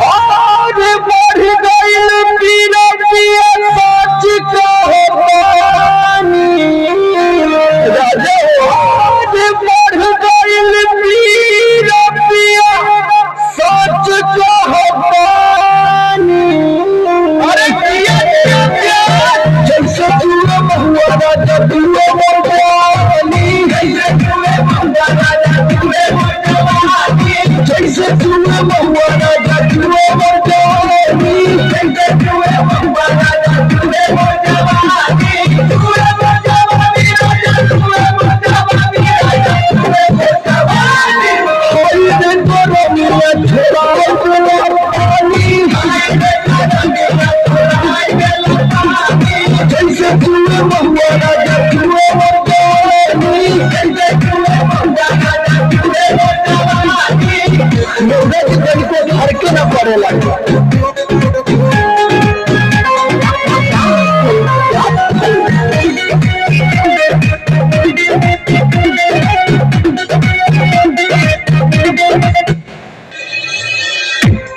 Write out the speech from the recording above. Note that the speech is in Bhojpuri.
और बढ़ गइल पीरा पिया सच कहो पानी राजा और बढ़ गइल पीरा पिया सच कहो पानी अरे पिया जैसे जुए महुआ राजा जुए महुआनी जैसे जुए महुआ राजा जुए महुआनी जैसे जुए महुआ राजा जुए महुआनी जैसे जुए महुआ राजा जुए महुआनी जुए महुआनी राजा जुए महुआनी राजा जुए महुआनी होई दिन करो मिला छोड़ा पानी जैसे जुए महुआ राजा जुए महुआनी जैसे जुए महुआ राजा जुए महुआनी मोरे के को घर के ना पड़े लगे